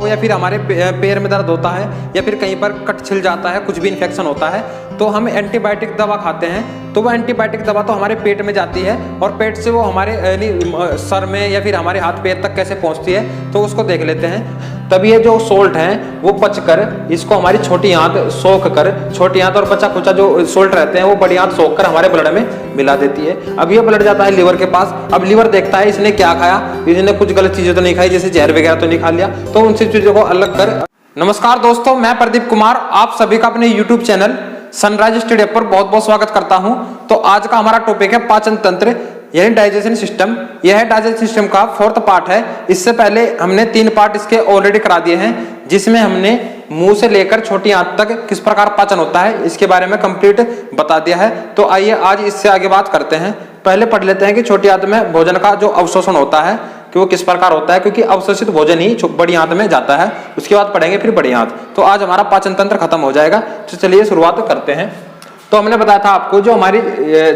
या फिर हमारे पैर में दर्द होता है या फिर कहीं पर कट छिल जाता है, कुछ भी इन्फेक्शन होता है, तो हम एंटीबायोटिक दवा खाते हैं। तो वो एंटीबायोटिक दवा तो हमारे पेट में जाती है और पेट से वो हमारे सर में या फिर हमारे हाथ पैर तक कैसे पहुंचती है तो उसको देख लेते हैं। तब ये जो सोल्ट है वो पचकर इसको हमारी छोटी आंत सोख कर, छोटी आंत और बचा खुचा जो सोल्ट रहते हैं वो बड़ी आंत सोख कर हमारे ब्लड में मिला देती है। अब ये ब्लड जाता है लीवर के पास। अब लीवर देखता है इसने क्या खाया, इसने कुछ गलत चीजें तो नहीं खाई, जैसे जहर वगैरह तो नहीं खा लिया, तो उन सब चीजों को अलग कर। नमस्कार दोस्तों, मैं प्रदीप कुमार आप सभी का अपने यूट्यूब चैनल सनराइज स्टडी पर बहुत बहुत स्वागत करता हूं। तो आज का हमारा टॉपिक है पाचन तंत्र यानी डाइजेशन सिस्टम। यह है डाइजेशन सिस्टम का 4th पार्ट है। इससे पहले हमने 3 पार्ट इसके ऑलरेडी करा दिए हैं, जिसमें हमने मुंह से लेकर छोटी आंत तक किस प्रकार पाचन होता है इसके बारे में कंप्लीट बता दिया है। तो आइए आज इससे आगे बात करते हैं। पहले पढ़ लेते हैं कि छोटी आंत में भोजन का जो अवशोषण होता है कि वो किस प्रकार होता है, क्योंकि अवशोषित भोजन ही बड़ी आंत में जाता है। उसके बाद पढ़ेंगे फिर बड़ी आंत। तो आज हमारा पाचन तंत्र खत्म हो जाएगा। तो चलिए शुरुआत करते हैं। तो हमने बताया था आपको जो हमारी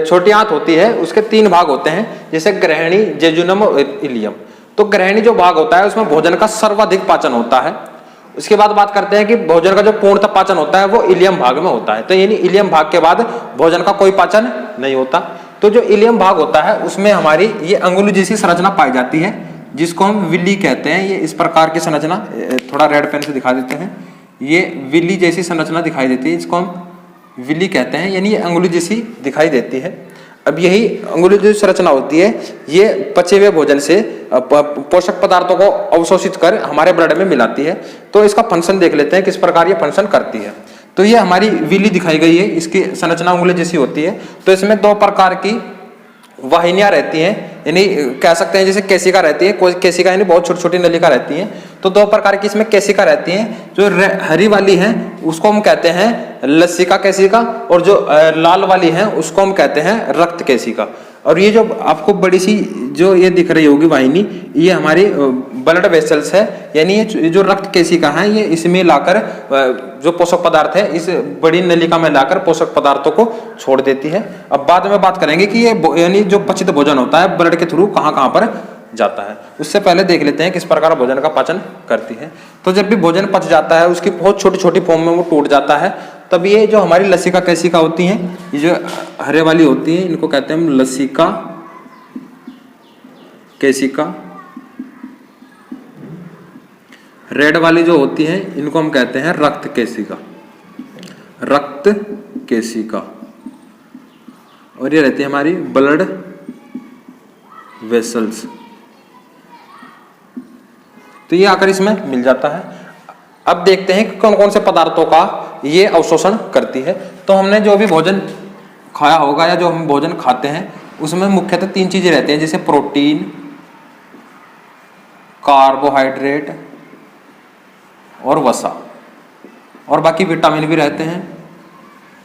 छोटी आंत होती है उसके 3 भाग होते हैं, जैसे ग्रहणी, जेजुनम और इलियम। तो ग्रहणी जो भाग होता है उसमें भोजन का सर्वाधिक पाचन होता है। उसके बाद बात करते हैं कि भोजन का जो पूर्णतः पाचन होता है वो इलियम भाग में होता है। तो यानी इलियम भाग के बाद भोजन का कोई पाचन नहीं होता। तो जो इलियम भाग होता है उसमें हमारी ये अंगुली जैसी संरचना पाई जाती है, जिसको हम विली कहते हैं। ये इस प्रकार की संरचना, थोड़ा रेड पेन से दिखा देते हैं, ये विली जैसी संरचना दिखाई देती है, इसको हम विली कहते हैं, यानी ये अंगुली जैसी दिखाई देती है। अब यही अंगुली जैसी संरचना होती है, ये पचे हुए भोजन से पोषक पदार्थों को अवशोषित कर हमारे ब्लड में मिलाती है। तो इसका फंक्शन देख लेते हैं किस प्रकार ये फंक्शन करती है। तो ये हमारी विली दिखाई गई है, इसकी संरचना उंगली जैसी होती है। तो इसमें 2 प्रकार की वाहिनियां रहती हैं, यानी कह सकते हैं जैसे केशिका रहती है, कोई केशिका यानी बहुत छोटी छोटी नलिका रहती हैं। तो 2 प्रकार की इसमें केशिका रहती हैं। जो हरी वाली है उसको हम कहते हैं लसिका केशिका, और जो लाल वाली है उसको हम कहते हैं रक्त केशिका। और ये जो आपको बड़ी सी जो ये दिख रही होगी वाहिनी, ये हमारी ब्लड वेसल्स है, यानी ये जो रक्त केशिका है ये इसमें लाकर जो पोषक पदार्थ है इस बड़ी नलिका में लाकर पोषक पदार्थों को छोड़ देती है। अब बाद में बात करेंगे कि ये यानी जो पचित भोजन होता है ब्लड के थ्रू कहाँ कहाँ पर जाता है। उससे पहले देख लेते हैं किस प्रकार भोजन का पाचन करती है। तो जब भी भोजन पच जाता है उसकी बहुत छोटी छोटी फॉर्म में वो टूट जाता है, तब ये जो हमारी लसिका केशिका होती हैं, ये जो हरे वाली होती है इनको कहते हैं हम लसिका केशिका। रेड वाली जो होती है इनको हम कहते हैं रक्त केशिका, रक्त केशिका। और ये रहती है हमारी ब्लड वेसल्स। तो ये आकर इसमें मिल जाता है। अब देखते हैं कि कौन कौन से पदार्थों का ये अवशोषण करती है। तो हमने जो भी भोजन खाया होगा या जो हम भोजन खाते हैं उसमें मुख्यतः 3 चीजें रहती हैं, जैसे प्रोटीन, कार्बोहाइड्रेट और वसा। और बाकी विटामिन भी रहते हैं,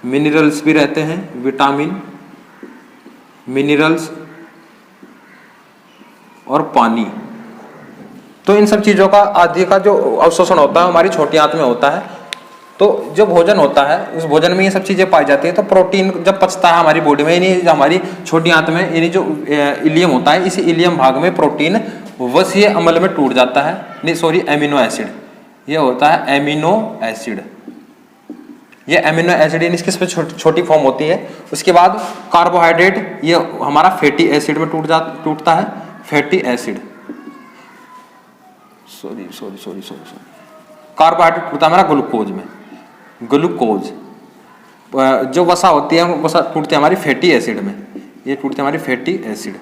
मिनरल्स भी रहते हैं, विटामिन, मिनरल्स और पानी। तो इन सब चीजों का आदि का जो अवशोषण होता है हमारी छोटी आंत में होता है। तो जो भोजन होता है उस भोजन में ये सब चीजें पाई जाती है। तो प्रोटीन जब पचता है हमारी बॉडी में, यानी हमारी छोटी आंत में, यानी जो इलियम होता है, इसी इलियम भाग में प्रोटीन वसीय अम्ल में टूट जाता है, नहीं सॉरी एमिनो एसिड, ये होता है एमिनो एसिड। ये एमिनो एसिड इसकी छोटी फॉर्म होती है। उसके बाद कार्बोहाइड्रेट ये हमारा फैटी एसिड में टूटता है, फैटी एसिड, सॉरी कार्बोहाइड्रेट टूटता है हमारा ग्लूकोज में, ग्लूकोज। जो वसा होती है वसा टूटती है हमारी फैटी एसिड में, ये टूटती है हमारी फैटी एसिड।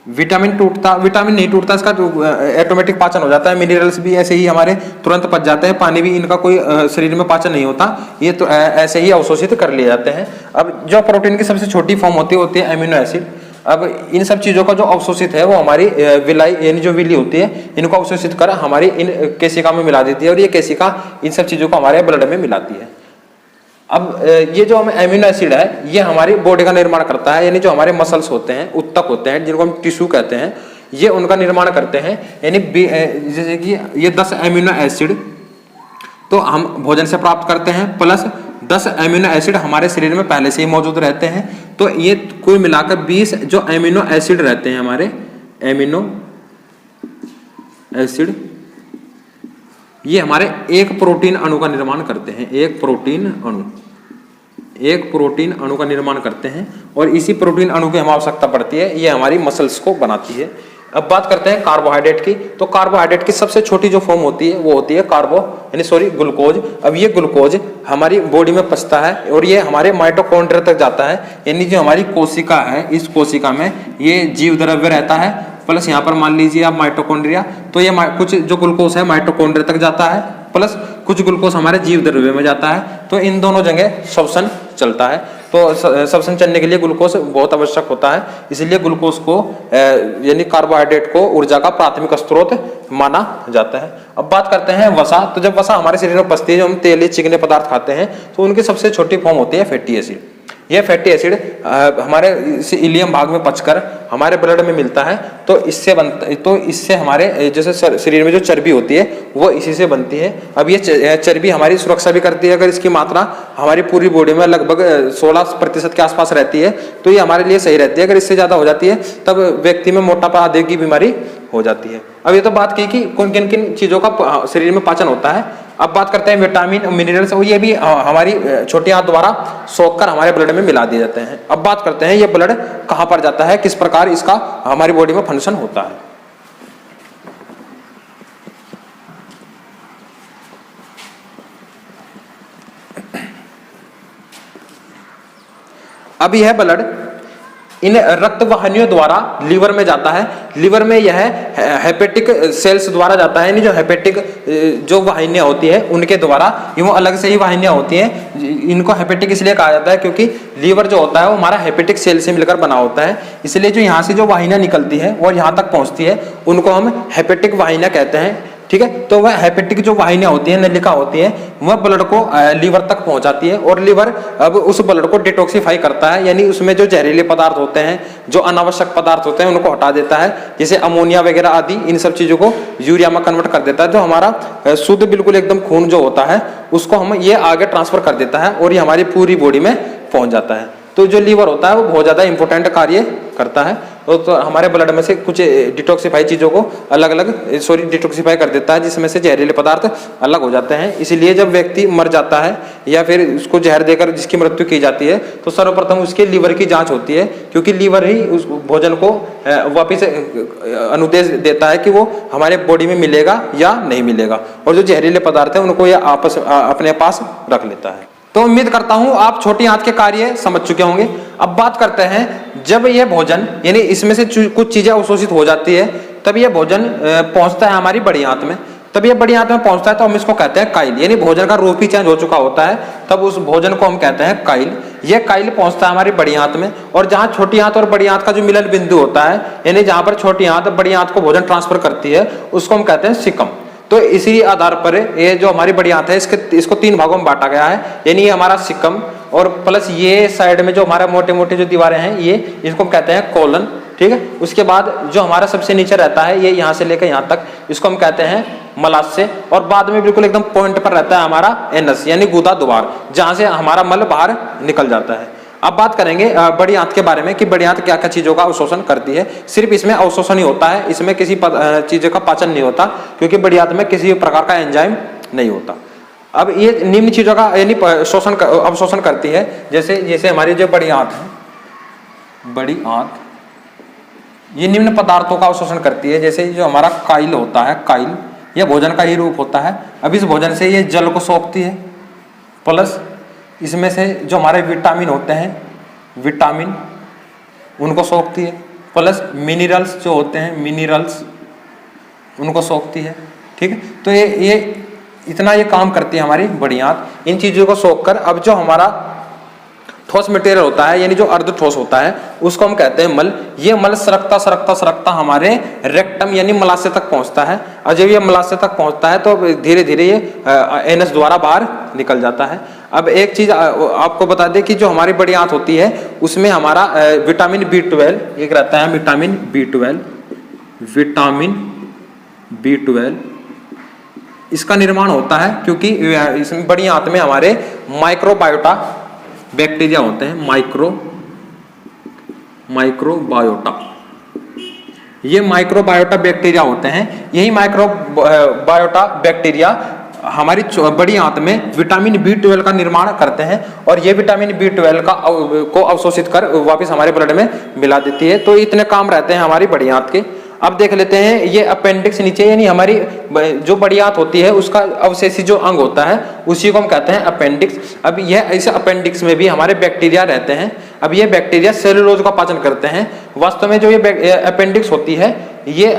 विटामिन नहीं टूटता, इसका ऑटोमेटिक पाचन हो जाता है। मिनरल्स भी ऐसे ही हमारे तुरंत पच जाते हैं, पानी भी इनका कोई शरीर में पाचन नहीं होता, ये तो ऐसे ही अवशोषित कर लिए जाते हैं। अब जो प्रोटीन की सबसे छोटी फॉर्म होती है एमिनो एसिड। अब इन सब चीजों का जो अवशोषित है वो हमारी विलाई यानी जो विली होती है इनको अवशोषित कर हमारी इन केशिका में मिला देती है, और ये केशिका इन सब चीजों को हमारे ब्लड में मिलाती है। अब ये जो हम एमिनो एसिड है ये हमारी बॉडी का निर्माण करता है, यानी जो हमारे मसल्स होते हैं, उत्तक होते हैं जिनको हम टिश्यू कहते हैं, ये उनका निर्माण करते हैं। यानी जैसे कि ये 10 एमिनो एसिड तो हम भोजन से प्राप्त करते हैं, प्लस 10 एमिनो एसिड हमारे शरीर में पहले से ही मौजूद रहते हैं। तो ये कुल मिलाकर 20 जो एमिनो एसिड रहते हैं हमारे एमिनो एसिड, ये हमारे एक प्रोटीन अणु का निर्माण करते हैं, एक प्रोटीन अणु का निर्माण करते हैं और इसी प्रोटीन अणु की हमें आवश्यकता पड़ती है, ये हमारी मसल्स को बनाती है। अब बात करते हैं कार्बोहाइड्रेट की। तो कार्बोहाइड्रेट की सबसे छोटी जो फॉर्म होती है वो होती है ग्लूकोज। अब ये ग्लूकोज हमारी बॉडी में पचता है और ये हमारे माइटोकॉन्ड्रिया तक जाता है, यानी जो हमारी कोशिका है, इस कोशिका में ये जीव द्रव्य रहता है, प्लस यहाँ पर मान लीजिए आप माइटोकॉन्ड्रिया, तो ये कुछ जो ग्लूकोज है माइटोकॉन्ड्रिया तक जाता है, प्लस कुछ ग्लूकोज हमारे जीव द्रव्य में जाता है। तो इन दोनों जगह श्वसन चलता है। तो श्वसन चलने के लिए ग्लूकोज बहुत आवश्यक होता है, इसलिए ग्लूकोज को यानी कार्बोहाइड्रेट को ऊर्जा का प्राथमिक स्रोत माना जाता है। अब बात करते हैं वसा। तो जब वसा हमारे शरीर में पचती है, जो हम तेलीय चिकने पदार्थ खाते हैं, तो उनकी सबसे छोटी फॉर्म होती है फैटी एसिड। ये फैटी एसिड हमारे इलियम भाग में पचकर हमारे ब्लड में मिलता है, तो इससे हमारे जैसे शरीर में जो चर्बी होती है वो इसी से बनती है। अब ये चर्बी हमारी सुरक्षा भी करती है। अगर इसकी मात्रा हमारी पूरी बॉडी में लगभग 16% के आसपास रहती है तो ये हमारे लिए सही रहती है। अगर इससे ज्यादा हो जाती है तब व्यक्ति में मोटापा आदि की बीमारी हो जाती है। अब ये तो बात की कि किन किन चीजों का शरीर में पाचन होता है। अब बात करते हैं विटामिन मिनरल्स, ये भी हमारी छोटी आंत द्वारा सोखकर हमारे ब्लड में मिला दिए जाते हैं। अब बात करते हैं ये ब्लड कहाँ पर जाता है, किस प्रकार इसका हमारी बॉडी में फंक्शन होता है। अब यह ब्लड इन रक्त वाहिनियों द्वारा लीवर में जाता है। लीवर में यह हेपेटिक सेल्स द्वारा जाता है, यानी जो हेपेटिक जो वाहिनियां होती है उनके द्वारा, ये वो अलग से ही वाहिनियां होती हैं। इनको हेपेटिक इसलिए कहा जाता है क्योंकि लीवर जो होता है वो हमारा हेपेटिक सेल से मिलकर बना होता है, इसलिए जो यहाँ से जो वाहिनियां निकलती है और यहाँ तक पहुँचती है उनको हम हेपेटिक वाहिनियां कहते हैं। ठीक है, तो वह हेपेटिक जो वाहिनियां होती हैं, नलिका होती है, वह ब्लड को लीवर तक पहुंचाती है और लीवर अब उस ब्लड को डिटॉक्सिफाई करता है, यानी उसमें जो जहरीले पदार्थ होते हैं, जो अनावश्यक पदार्थ होते हैं, उनको हटा देता है, जैसे अमोनिया वगैरह आदि। इन सब चीजों को यूरिया में कन्वर्ट कर देता है। जो हमारा शुद्ध बिल्कुल एकदम खून जो होता है उसको हम ये आगे ट्रांसफर कर देता है और ये हमारी पूरी बॉडी में पहुंच जाता है। तो जो लीवर होता है वो बहुत ज्यादा इंपॉर्टेंट कार्य करता है। तो हमारे ब्लड में से कुछ डिटॉक्सिफाई चीजों को डिटॉक्सिफाई कर देता है, जिसमें से जहरीले पदार्थ अलग हो जाते हैं। इसलिए जब व्यक्ति मर जाता है या फिर उसको जहर देकर जिसकी मृत्यु की जाती है तो सर्वप्रथम उसके लीवर की जांच होती है, क्योंकि लीवर ही उस भोजन को वापिस अनुदेश देता है कि वो हमारे बॉडी में मिलेगा या नहीं मिलेगा, और जो जहरीले पदार्थ है उनको यह अपने पास रख लेता है। तो उम्मीद करता हूं आप छोटी आंत के कार्य समझ चुके होंगे। अब बात करते हैं, जब यह भोजन यानी इसमें से कुछ चीजें अवशोषित हो जाती है तब यह भोजन पहुंचता है हमारी बड़ी आंत में। तब यह बड़ी आंत में पहुंचता है तो हम इसको कहते हैं काइल, यानी भोजन का रूप ही चेंज हो चुका होता है, तब उस भोजन को हम कहते हैं काइल। यह काइल पहुंचता है हमारी बड़ी आंत में, और जहां छोटी आंत और बड़ी आंत का जो मिलन बिंदु होता है, यानी जहां पर छोटी आंत बड़ी आंत को भोजन ट्रांसफर करती है, उसको हम कहते हैं सिकम। तो इसी आधार पर ये जो हमारी बड़ी आंत है इसको 3 भागों में बांटा गया है, यानी ये हमारा सिकम, और प्लस ये साइड में जो हमारा मोटे मोटे जो दीवारें हैं ये इसको कहते हैं कोलन। ठीक है, उसके बाद जो हमारा सबसे नीचे रहता है ये यहाँ से लेकर यहाँ तक, इसको हम कहते हैं मलाशय, और बाद में बिल्कुल एकदम पॉइंट पर रहता है हमारा एनस, यानी गुदा द्वार, जहां से हमारा मल बाहर निकल जाता है। अब बात करेंगे बड़ी आंत के बारे में कि बड़ी आंत क्या क्या चीजों का अवशोषण करती है। सिर्फ इसमें अवशोषण ही होता है, इसमें किसी चीजों का पाचन नहीं होता, क्योंकि बड़ी आंत में किसी प्रकार का एंजाइम नहीं होता। अब ये निम्न चीजों का यानी अवशोषण करती है, जैसे हमारी जो बड़ी आंत है, बड़ी आंत ये निम्न पदार्थों का अवशोषण करती है। जैसे जो हमारा काइल होता है, काइल यह भोजन का ही रूप होता है। अब इस भोजन से ये जल को सोखती है, प्लस इसमें से जो हमारे विटामिन होते हैं, विटामिन उनको सोखती है, प्लस मिनरल्स जो होते हैं, मिनरल्स उनको सोखती है। ठीक है, तो ये इतना ये काम करती है हमारी बड़ी आंत। इन चीजों को सोखकर अब जो हमारा ठोस मटेरियल होता है, यानी जो अर्ध ठोस होता है, उसको हम कहते हैं मल। ये मल सरकता सरकता सरकता हमारे रेक्टम यानी मलाशय तक पहुंचता है, और जब ये मलाशय तक पहुंचता है तो धीरे धीरे ये एनस द्वारा बाहर निकल जाता है। अब एक चीज आपको बता दें कि जो हमारी बड़ी आंत होती है उसमें हमारा विटामिन B12 एक रहता है, विटामिन B12 इसका निर्माण होता है, क्योंकि इसमें बड़ी आंत में हमारे माइक्रोबायोटा बैक्टीरिया होते हैं, माइक्रोबायोटा। ये माइक्रोबायोटा बैक्टीरिया होते हैं। यही माइक्रोबायोटा बैक्टीरिया हमारी बड़ी आंत में विटामिन B12 का निर्माण करते हैं और ये विटामिन B12 को अवशोषित कर वापस हमारे ब्लड में मिला देती है। तो इतने काम रहते हैं हमारी बड़ी आंत के। अब देख लेते हैं ये अपेंडिक्स नीचे, यानी हमारी जो बड़ी आंत होती है उसका अवशेषी जो अंग होता है उसी को हम कहते हैं अपेंडिक्स। अब यह इस अपेंडिक्स में भी हमारे बैक्टीरिया रहते हैं। अब ये बैक्टीरिया सेलुलोज का पाचन करते हैं। वास्तव में जो ये अपेंडिक्स होती है, ये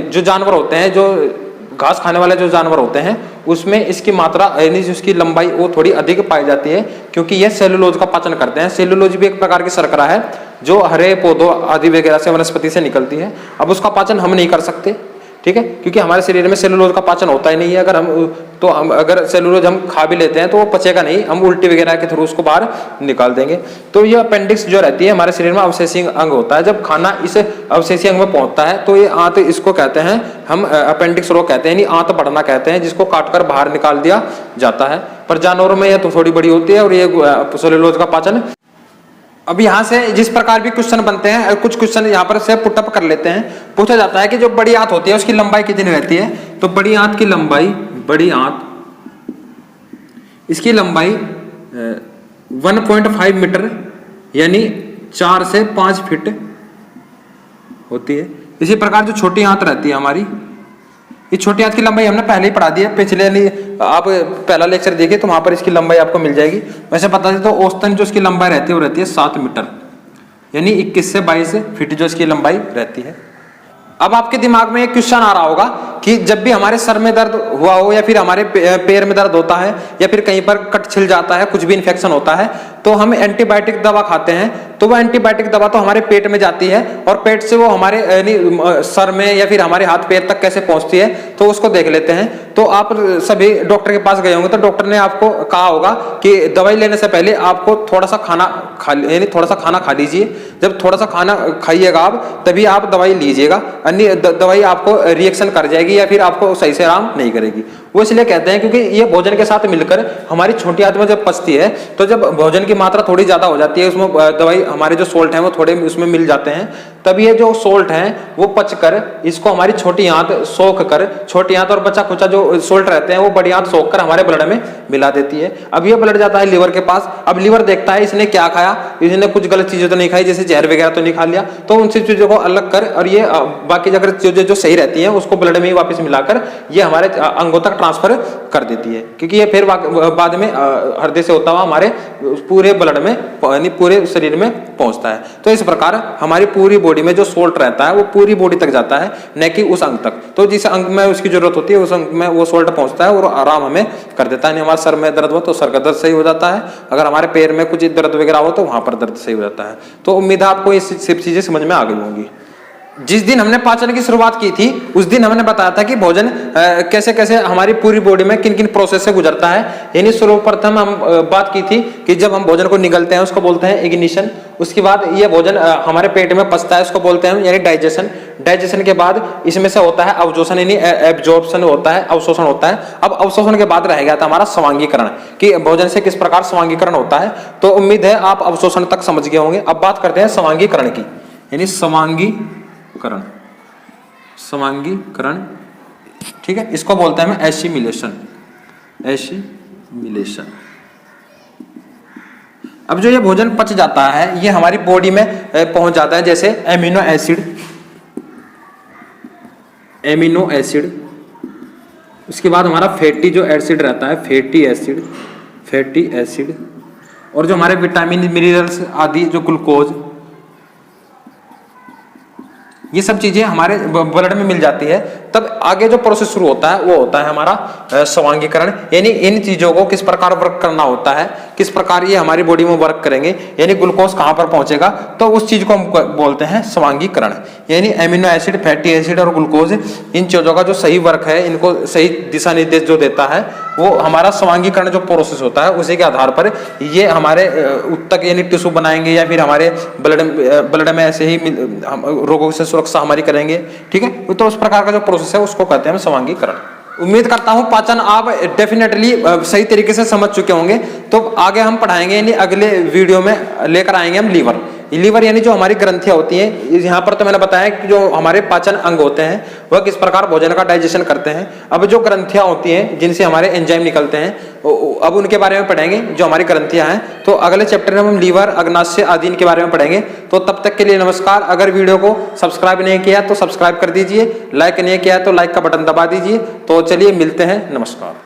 जो जानवर होते हैं, जो घास खाने वाले जो जानवर होते हैं, उसमें इसकी मात्रा यानी उसकी लंबाई वो थोड़ी अधिक पाई जाती है, क्योंकि ये सेलुलोज का पाचन करते हैं। सेलुलोज भी एक प्रकार की शर्करा है जो हरे पौधों आदि वगैरह से, वनस्पति से निकलती है। अब उसका पाचन हम नहीं कर सकते, ठीक है, क्योंकि हमारे शरीर में सेलुलोज का पाचन होता ही नहीं है। अगर सेलुलोज हम खा भी लेते हैं तो वो पचेगा नहीं, हम उल्टी वगैरह के थ्रू उसको बाहर निकाल देंगे। तो ये अपेंडिक्स जो रहती है हमारे शरीर में अवशेषी अंग होता है। जब खाना इस अवशेषी अंग में पहुंचता है तो ये आंत, इसको कहते हैं हम अपेंडिक्स रोग कहते हैं, यानी आंत बढ़ना कहते हैं, जिसको काटकर बाहर निकाल दिया जाता है। पर जानवरों में यह तो थोड़ी बड़ी होती है और ये सेलुलोज का पाचन। अब यहाँ से जिस प्रकार भी क्वेश्चन बनते हैं, कुछ क्वेश्चन यहाँ पर से पुटअप कर लेते हैं। पूछा जाता है कि जो बड़ी आंत होती है उसकी लंबाई कितनी रहती है। तो बड़ी आंत की लंबाई, बड़ी आंत, इसकी लंबाई 1.5 मीटर यानी 4 से 5 फीट होती है। इसी प्रकार जो छोटी आंत रहती है हमारी, इस छोटी आंत की लंबाई हमने पहले ही पढ़ा दी है, पिछले आप पहला लेक्चर देखिए तो वहां पर इसकी लंबाई आपको मिल जाएगी। वैसे बता दें तो औसतन जो इसकी लंबाई रहती है वो रहती है 7 मीटर यानी 21 से 22 फीट जो इसकी लंबाई रहती है। अब आपके दिमाग में एक क्वेश्चन आ रहा होगा कि जब भी हमारे सर में दर्द हुआ हो या फिर हमारे पैर में दर्द होता है या फिर कहीं पर कट छिल जाता है, कुछ भी इन्फेक्शन होता है, तो हम एंटीबायोटिक दवा खाते हैं। तो वो एंटीबायोटिक दवा तो हमारे पेट में जाती है और पेट से वो हमारे सर में या फिर हमारे हाथ पैर तक कैसे पहुंचती है तो उसको देख लेते हैं। तो आप सभी डॉक्टर के पास गए होंगे तो डॉक्टर ने आपको कहा होगा कि दवाई लेने से पहले आपको थोड़ा सा खाना खा लीजिए। जब थोड़ा सा खाना खाइएगा आप, तभी आप दवाई लीजिएगा, अन्य दवाई आपको रिएक्शन कर जाएगी या फिर आपको सही से आराम नहीं करेगी। वो इसलिए कहते हैं क्योंकि ये भोजन के साथ मिलकर हमारी छोटी आंत में जब पचती है तो जब भोजन की मात्रा थोड़ी ज्यादा हो जाती है, उसमें दवाई हमारे जो सोल्ट हैं वो थोड़े उसमें मिल जाते हैं, तब ये जो सोल्ट हैं वो पचकर इसको हमारी छोटी आंत सोख कर, छोटी आंत और बचा खुचा जो सोल्ट रहते हैं वो बड़ी आंत सोख कर हमारे ब्लड में मिला देती है। अब ये ब्लड जाता है लीवर के पास। अब लीवर देखता है इसने क्या खाया, इसने कुछ गलत चीजें तो नहीं खाई, जैसे जहर वगैरह तो नहीं खा लिया, तो उन सब चीजों को अलग कर और ये बाकी अगर चीजें जो सही रहती हैं उसको ब्लड में ही वापस मिलाकर ये हमारे अंगों तक ट्रांसफर कर देती है, क्योंकि ये फिर बाद में हृदय से होता हुआ हमारे पूरे ब्लड में यानी पूरे शरीर में पहुंचता है। तो इस प्रकार हमारी पूरी बॉडी में जो सोल्ट रहता है वो पूरी बॉडी तक जाता है, न कि उस अंग तक। तो जिस अंग में उसकी जरूरत होती है उस अंग में वो सोल्ट पहुंचता है और आराम हमें कर देता है। हमारे सर में दर्द हो तो सर का दर्द सही हो जाता है, अगर हमारे पैर में कुछ दर्द वगैरह हो तो वहां पर दर्द सही हो जाता है। तो उम्मीद है आपको ये सब चीजें समझ में आ गई होंगी। जिस दिन हमने पाचन की शुरुआत की थी उस दिन हमने बताया था कि भोजन कैसे कैसे हमारी पूरी बॉडी में किन किन प्रोसेस से गुजरता है। यानी सर्वप्रथम हम बात की थी कि जब हम भोजन को निगलते हैं उसको बोलते हैं इग्निशन। उसके बाद ये भोजन हमारे पेट में पचता है, उसको बोलते हैं यानी डाइजेशन। डाइजेशन के बाद इसमें से होता है अवजोषण यानी एब्जॉर्प्शन होता है, अवशोषण होता है। अब अवशोषण के बाद रह गया था हमारा स्वांगीकरण कि भोजन से किस प्रकार स्वांगीकरण होता है। तो उम्मीद है आप अवशोषण तक समझ गए होंगे। अब बात करते हैं स्वांगीकरण की, यानी स्वांगीकरण, ठीक है, इसको बोलते हैं एसिमिलेशन। अब जो ये भोजन पच जाता है ये हमारी बॉडी में पहुंच जाता है, जैसे एमिनो एसिड, उसके बाद हमारा फैटी जो एसिड रहता है फैटी एसिड, और जो हमारे विटामिन मिनरल्स आदि जो ग्लूकोज, ये सब चीजें हमारे ब्लड में मिल जाती है। तब आगे जो प्रोसेस शुरू होता है वो होता है हमारा स्वांगीकरण, यानी इन चीजों को किस प्रकार वर्क करना होता है, किस प्रकार ये हमारी बॉडी में वर्क करेंगे, यानी ग्लूकोज कहां पर पहुंचेगा, तो उस चीज को हम बोलते हैं स्वांगीकरण। यानी एमिनो एसिड, फैटी एसिड और ग्लूकोज, इन चीजों का जो सही वर्क है, इनको सही दिशा निर्देश जो देता है वो हमारा स्वांगीकरण जो प्रोसेस होता है उसी के आधार पर ये हमारे उत्तक यानी टिश्यू बनाएंगे या फिर हमारे ब्लड में ऐसे ही रोगों से सुरक्षा हमारी करेंगे, ठीक है। तो उस प्रकार का जो प्रोसेस है उसको कहते हैं स्वांगीकरण। उम्मीद करता हूं पाचन आप डेफिनेटली सही तरीके से समझ चुके होंगे। तो आगे हम पढ़ाएंगे, यानी अगले वीडियो में लेकर आएंगे हम लीवर, लीवर यानी जो हमारी ग्रंथियां होती हैं, यहाँ पर तो मैंने बताया कि जो हमारे पाचन अंग होते हैं वह किस प्रकार भोजन का डाइजेशन करते हैं। अब जो ग्रंथियां होती हैं जिनसे हमारे एंजाइम निकलते हैं, अब उनके बारे में पढ़ेंगे जो हमारी ग्रंथियां हैं। तो अगले चैप्टर में हम लीवर, अग्नाशय आदि इनके बारे में पढ़ेंगे। तो तब तक के लिए नमस्कार। अगर वीडियो को सब्सक्राइब नहीं किया तो सब्सक्राइब कर दीजिए, लाइक नहीं किया तो लाइक का बटन दबा दीजिए। तो चलिए मिलते हैं, नमस्कार।